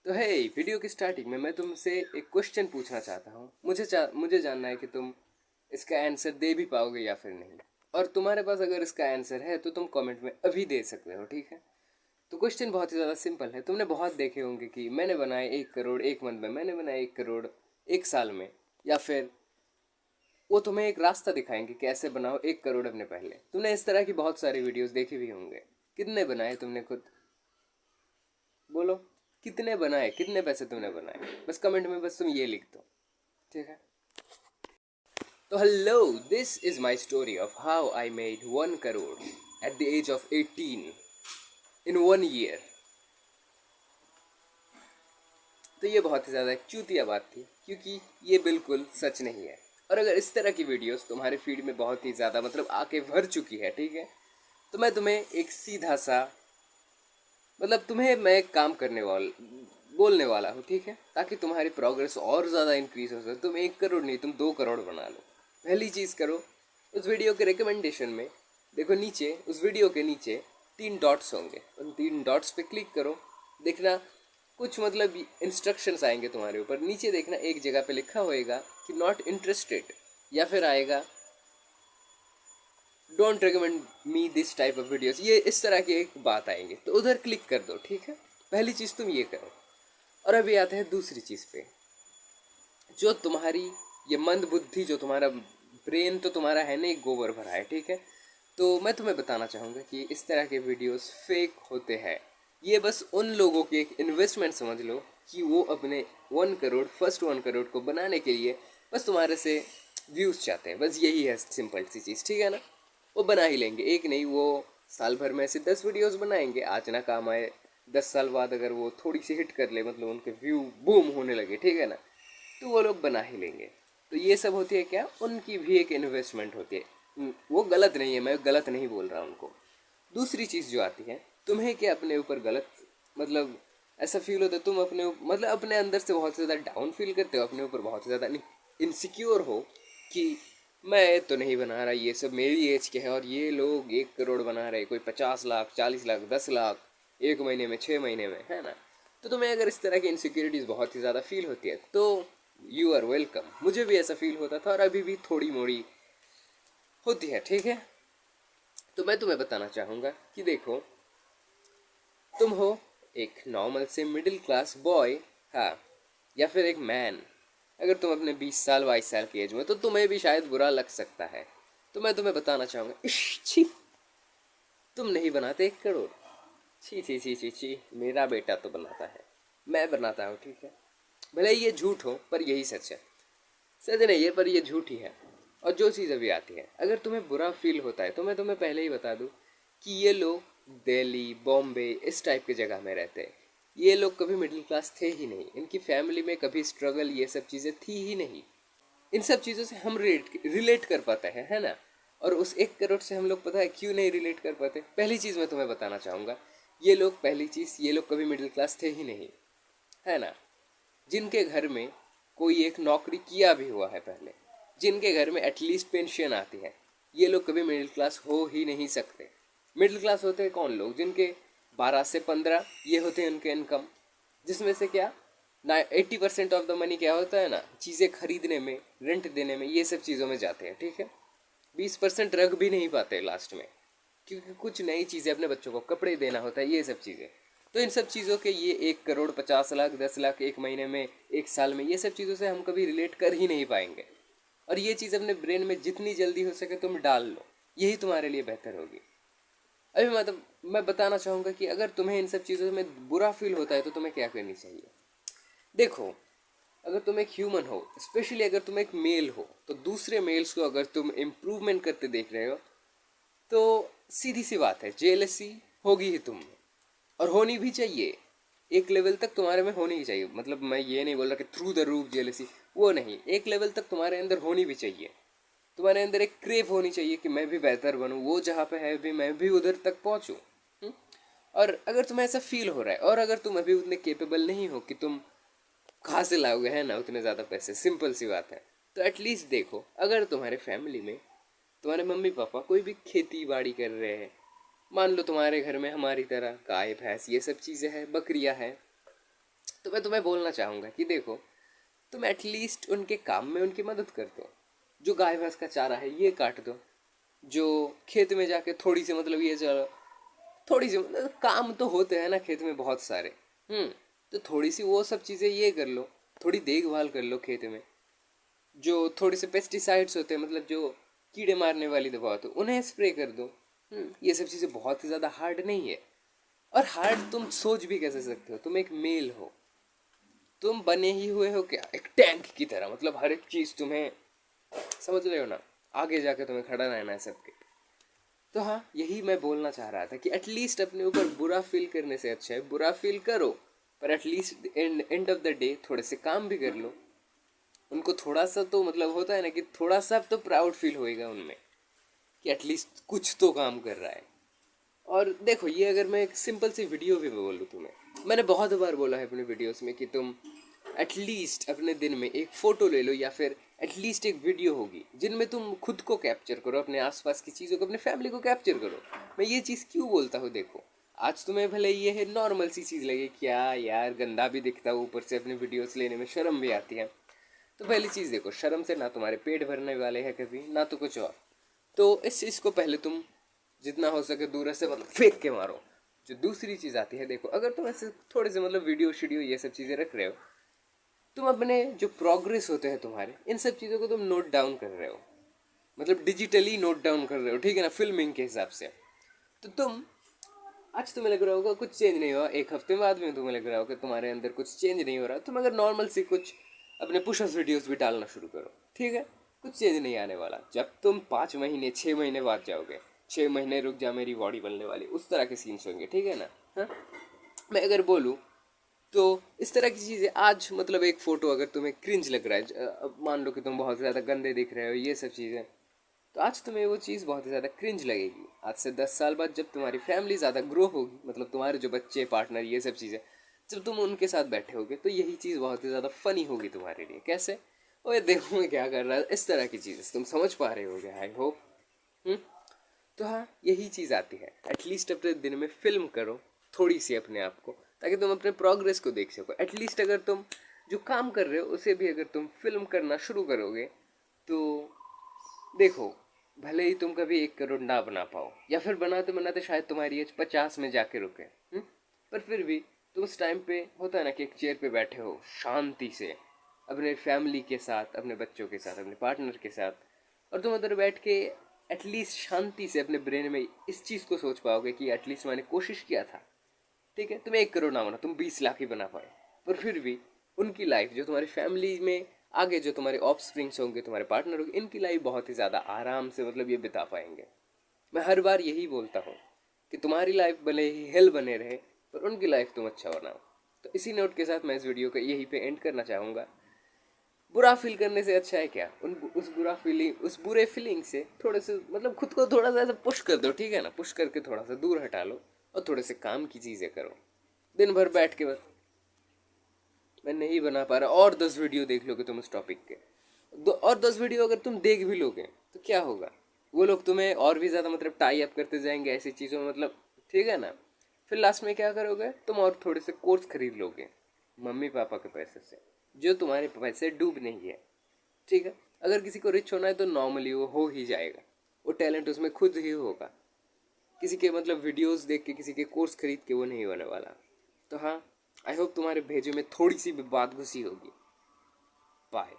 तो है वीडियो की स्टार्टिंग में मैं तुमसे एक क्वेश्चन पूछना चाहता हूँ। मुझे जानना है कि तुम इसका आंसर दे भी पाओगे या फिर नहीं। और तुम्हारे पास अगर इसका आंसर है तो तुम कमेंट में अभी दे सकते हो, ठीक है। तो क्वेश्चन बहुत ही ज़्यादा सिंपल है। तुमने बहुत देखे होंगे कि मैंने बनाए 1 करोड़ 1 मंथ में, मैंने बनाए 1 करोड़ 1 साल में, या फिर वो तुम्हें एक रास्ता दिखाएंगे कैसे बनाओ 1 करोड़ अपने पहले। तुमने इस तरह की बहुत सारी वीडियोस देखी भी होंगे। कितने बनाए तुमने खुद? बोलो, कितने बनाए, कितने पैसे तुमने बनाए? बस कमेंट में बस तुम ये लिख दो, ठीक है। तो hello, this is my story of how I made 1 crore at the age of 18 in 1 year. तो ये बहुत ही ज़्यादा एक चूतिया बात थी, क्योंकि ये बिल्कुल सच नहीं है। और अगर इस तरह की वीडियोस तुम्हारे फीड में बहुत ही ज़्यादा मतलब आके भर चुकी है, ठीक है, तो मैं तुम्हें एक सीधा सा मतलब तुम्हें मैं एक काम करने वाला बोलने वाला हूँ, ठीक है, ताकि तुम्हारी प्रोग्रेस और ज़्यादा इंक्रीज हो सके। तुम 1 करोड़ नहीं, तुम 2 करोड़ बना लो। पहली चीज़ करो, उस वीडियो के रिकमेंडेशन में देखो, नीचे उस वीडियो के नीचे 3 डॉट्स होंगे, उन 3 डॉट्स पे क्लिक करो। देखना कुछ मतलब इंस्ट्रक्शंस आएंगे तुम्हारे ऊपर। नीचे देखना एक जगह पे लिखा होएगा कि नॉट इंटरेस्टेड, या फिर आएगा don't recommend me this type of videos. ये इस तरह की एक बात आएंगे, तो उधर क्लिक कर दो, ठीक है। पहली चीज़ तुम ये करो। और अभी आते हैं दूसरी चीज़ पे। जो तुम्हारी ये मंद बुद्धि, जो तुम्हारा ब्रेन तो तुम्हारा है नहीं, गोबर भरा है, ठीक है। तो मैं तुम्हें बताना चाहूँगा कि इस तरह के वीडियोस फेक होते हैं। ये बस उन लोगों की एक इन्वेस्टमेंट समझ लो कि वो अपने 1 करोड़, फर्स्ट 1 करोड़ को बनाने के लिए बस तुम्हारे से व्यूज़ चाहते हैं। बस यही है सिंपल सी चीज़, ठीक है ना। वो बना ही लेंगे, एक नहीं, वो साल भर में ऐसे 10 वीडियोस बनाएंगे। आज ना काम आए, 10 साल बाद अगर वो थोड़ी सी हिट कर ले, मतलब उनके व्यू बूम होने लगे, ठीक है ना, तो वो लोग बना ही लेंगे। तो ये सब होती है क्या, उनकी भी एक इन्वेस्टमेंट होती है। वो गलत नहीं है, मैं गलत नहीं बोल रहा उनको। दूसरी चीज़ जो आती है, तुम्हें क्या अपने ऊपर गलत मतलब ऐसा फील होता है, तुम मतलब अपने अंदर से बहुत ज़्यादा डाउन फील करते हो, अपने ऊपर बहुत ज़्यादा इनसिक्योर हो कि मैं तो नहीं बना रहा, ये सब मेरी एज के हैं और ये लोग 1 करोड़ बना रहे, कोई 50 लाख 40 लाख 10 लाख 1 महीने में 6 महीने में, है ना। तो तुम्हें अगर इस तरह की इनसिक्योरिटीज़ बहुत ही ज़्यादा फील होती है तो यू आर वेलकम। मुझे भी ऐसा फील होता था और अभी भी थोड़ी मोड़ी होती है, ठीक है। तो मैं तुम्हें बताना चाहूँगा कि देखो, तुम हो एक नॉर्मल से मिडिल क्लास बॉय, हाँ, या फिर एक मैन। अगर तुम अपने 20 साल 22 साल की एज में, तो तुम्हें भी शायद बुरा लग सकता है। तो मैं तुम्हें बताना चाहूँगा, इश छी, तुम नहीं बनाते 1 करोड़। छी छी छी छी छी, मेरा बेटा तो बनाता है, मैं बनाता हूँ, ठीक है। भले ही ये झूठ हो पर यही सच है। सच नहीं है पर ये झूठ ही है। और जो चीज़ अभी आती है, अगर तुम्हें बुरा फील होता है तो मैं तुम्हें पहले ही बता दूँ कि ये लोग दिल्ली बॉम्बे इस टाइप की जगह में रहते हैं। ये लोग कभी मिडिल क्लास थे ही नहीं, इनकी फैमिली में कभी स्ट्रगल ये सब चीज़ें थी ही नहीं। इन सब चीज़ों से हम रिलेट कर पाते हैं, है ना। और उस 1 करोड़ से हम लोग पता है क्यों नहीं रिलेट कर पाते। पहली चीज़ मैं तुम्हें बताना चाहूँगा, ये लोग, पहली चीज़, ये लोग कभी मिडिल क्लास थे ही नहीं, है ना। जिनके घर में कोई एक नौकरी किया भी हुआ है पहले, जिनके घर में एटलीस्ट पेंशन आती है, ये लोग कभी मिडिल क्लास हो ही नहीं सकते। मिडिल क्लास होते हैं कौन लोग, जिनके 12 से 15 ये होते हैं उनके इनकम, जिसमें से क्या ना 80% ऑफ द मनी क्या होता है ना, चीज़ें खरीदने में, रेंट देने में, ये सब चीज़ों में जाते हैं, ठीक है। 20% रख भी नहीं पाते लास्ट में, क्योंकि कुछ नई चीज़ें, अपने बच्चों को कपड़े देना होता है, ये सब चीज़ें। तो इन सब चीज़ों के ये 1 करोड़ 50 लाख 10 लाख 1 महीने में 1 साल में, ये सब चीज़ों से हम कभी रिलेट कर ही नहीं पाएंगे। और ये चीज़ अपने ब्रेन में जितनी जल्दी हो सके तुम डाल लो, यही तुम्हारे लिए बेहतर होगी। अभी मतलब मैं बताना चाहूँगा कि अगर तुम्हें इन सब चीज़ों में बुरा फील होता है तो तुम्हें क्या करनी चाहिए। देखो, अगर तुम एक ह्यूमन हो, स्पेशली अगर तुम एक मेल हो, तो दूसरे मेल्स को अगर तुम इम्प्रूवमेंट करते देख रहे हो, तो सीधी सी बात है, जेलसी होगी ही तुम में। और होनी भी चाहिए, एक लेवल तक तुम्हारे में होनी ही चाहिए। मतलब मैं ये नहीं बोल रहा कि थ्रू द रूफ जेलसी, वो नहीं, एक लेवल तक तुम्हारे अंदर होनी भी चाहिए। तुम्हारे अंदर एक क्रेव होनी चाहिए कि मैं भी बेहतर बनूं, वो जहाँ पे है भी मैं भी उधर तक पहुँचूँ। और अगर तुम्हें ऐसा फील हो रहा है, और अगर तुम अभी उतने केपेबल नहीं हो कि तुम कहाँ से लाओगे, है ना, उतने ज़्यादा पैसे, सिंपल सी बात है, तो एटलीस्ट देखो, अगर तुम्हारे फैमिली में तुम्हारे मम्मी पापा कोई भी खेती बाड़ी कर रहे हैं, मान लो तुम्हारे घर में हमारी तरह गाय भैंस ये सब चीज़ें हैं, बकरियां हैं, तो मैं तुम्हें बोलना चाहूँगा कि देखो, तुम एटलीस्ट उनके काम में उनकी मदद कर दो। जो गाय भैंस का चारा है ये काट दो, जो खेत में जाके थोड़ी सी मतलब ये चलो, थोड़ी सी मतलब काम तो होते हैं ना खेत में बहुत सारे। तो थोड़ी सी वो सब चीज़ें ये कर लो, थोड़ी देखभाल कर लो खेत में। जो थोड़े से पेस्टिसाइड्स होते हैं, मतलब जो कीड़े मारने वाली दवा होती है, उन्हें स्प्रे कर दो। ये सब चीज़ें बहुत ही ज़्यादा हार्ड नहीं है। और हार्ड तुम सोच भी कैसे सकते हो, तुम एक मेल हो, तुम बने ही हुए हो क्या एक टैंक की तरह, मतलब हर एक चीज़ तुम्हें, समझ रहे हो ना, आगे जाके तुम्हें खड़ा रहना है सबके। तो हाँ, यही मैं बोलना चाह रहा था कि एटलीस्ट अपने ऊपर बुरा फील करने से अच्छा है बुरा फील करो, पर at least end of the day थोड़े से काम भी कर लो। उनको थोड़ा सा तो मतलब होता है ना कि थोड़ा सा तो प्राउड फील होएगा उनमें कि एटलीस्ट कुछ तो काम कर रहा है। और देखो, ये अगर मैं एक सिंपल सी वीडियो भी बोलूँ तुम्हें, मैंने बहुत बार बोला है अपने वीडियोस में कि तुम एटलीस्ट अपने दिन में एक फ़ोटो ले लो, या फिर एटलीस्ट एक वीडियो होगी जिनमें तुम खुद को कैप्चर करो, अपने आसपास की चीज़ों को, अपने फैमिली को कैप्चर करो। मैं ये चीज़ क्यों बोलता हूँ, देखो आज तुम्हें भले ये है नॉर्मल सी चीज़ लगे, क्या यार गंदा भी दिखता है, ऊपर से अपने वीडियोस लेने में शर्म भी आती है। तो पहली चीज़ देखो, शर्म से ना तुम्हारे पेट भरने वाले हैं कभी, ना तो कुछ और। तो इस चीज़ को पहले तुम जितना हो सके दूर से मतलब फेंक के मारो। जो दूसरी चीज़ आती है, देखो अगर तुम ऐसे थोड़े से मतलब वीडियो शीडियो ये सब चीज़ें रख रहे हो, तुम अपने जो प्रोग्रेस होते हैं तुम्हारे, इन सब चीज़ों को तुम नोट डाउन कर रहे हो, मतलब डिजिटली नोट डाउन कर रहे हो, ठीक है ना, फिल्मिंग के हिसाब से। तो तुम आज तुम्हें लग रहा होगा कुछ चेंज नहीं हुआ, एक हफ्ते बाद में तुम्हें लग रहा होगा तुम्हारे अंदर कुछ चेंज नहीं हो रहा, तुम अगर नॉर्मल सी कुछ अपने पुशअप वीडियोस भी डालना शुरू करो, ठीक है, कुछ चेंज नहीं आने वाला। जब तुम 5 महीने 6 महीने बाद जाओगे, 6 महीने रुक जा मेरी बॉडी बनने वाली, उस तरह के सीन्स होंगे, ठीक है ना। हाँ, मैं अगर बोलूँ तो इस तरह की चीज़ें आज मतलब एक फ़ोटो अगर तुम्हें क्रिंज लग रहा है, अब मान लो कि तुम बहुत ज़्यादा गंदे दिख रहे हो, ये सब चीज़ें, तो आज तुम्हें वो चीज़ बहुत ही ज़्यादा क्रिंज लगेगी। आज से 10 साल बाद जब तुम्हारी फैमिली ज़्यादा ग्रो होगी, मतलब तुम्हारे जो बच्चे पार्टनर ये सब चीज़ें, जब तुम उनके साथ बैठे होगे, तो यही चीज़ बहुत ही ज़्यादा फनी होगी तुम्हारे लिए। कैसे? ओए देखो मैं क्या कर रहा है, इस तरह की चीज़ें तुम समझ पा रहे होगे, आई होप। तो हाँ, यही चीज़ आती है, एटलीस्ट अपने दिन में फिल्म करो थोड़ी सी अपने आप को, ताकि तुम अपने प्रोग्रेस को देख सको। एटलीस्ट अगर तुम जो काम कर रहे हो उसे भी अगर तुम फिल्म करना शुरू करोगे, तो देखो, भले ही तुम कभी 1 करोड़ ना बना पाओ, या फिर बनाते बनाते शायद तुम्हारी एज 50 में जाके रुके, पर फिर भी तुम उस टाइम पे होता है ना कि एक चेयर पे बैठे हो शांति से, अपने फैमिली के साथ, अपने बच्चों के साथ, अपने पार्टनर के साथ, और तुम उधर बैठ के एटलीस्ट शांति से अपने ब्रेन में इस चीज़ को सोच पाओगे कि एटलीस्ट मैंने कोशिश किया था। ठीक है, तुम 1 करोड़ ना बना, तुम 20 लाख ही बना पाए, पर फिर भी उनकी लाइफ, जो तुम्हारी फैमिली में आगे जो तुम्हारे ऑफ स्प्रिंग्स होंगे, तुम्हारे पार्टनर होंगे, इनकी लाइफ बहुत ही ज़्यादा आराम से मतलब ये बिता पाएंगे। मैं हर बार यही बोलता हूँ कि तुम्हारी लाइफ भले ही हेल बने रहे, पर उनकी लाइफ तुम अच्छा बनाओ। तो इसी नोट के साथ मैं इस वीडियो को यहीं पे एंड करना चाहूँगा। बुरा फील करने से अच्छा है क्या, उस बुरे फीलिंग से थोड़े से मतलब खुद को थोड़ा सा ऐसा पुश कर दो, ठीक है ना, पुश करके थोड़ा सा दूर हटा लो, और थोड़े से काम की चीज़ें करो। दिन भर बैठ के बस मैं नहीं बना पा रहा, और 10 वीडियो देख लोगे तुम उस टॉपिक के, और 10 वीडियो अगर तुम देख भी लोगे तो क्या होगा, वो लोग तुम्हें और भी ज़्यादा मतलब टाई अप करते जाएंगे ऐसी चीज़ों में, मतलब ठीक है ना। फिर लास्ट में क्या करोगे तुम, और थोड़े से कोर्स खरीद लोगे मम्मी पापा के पैसे से, जो तुम्हारे पैसे डूब नहीं है, ठीक है। अगर किसी को रिच होना है तो नॉर्मली वो हो ही जाएगा, वो टैलेंट उसमें खुद ही होगा, किसी के मतलब वीडियोस देख के, किसी के कोर्स खरीद के वो नहीं होने वाला। तो हाँ, आई होप तुम्हारे भेजे में थोड़ी सी भी बात घुसी होगी। बाय।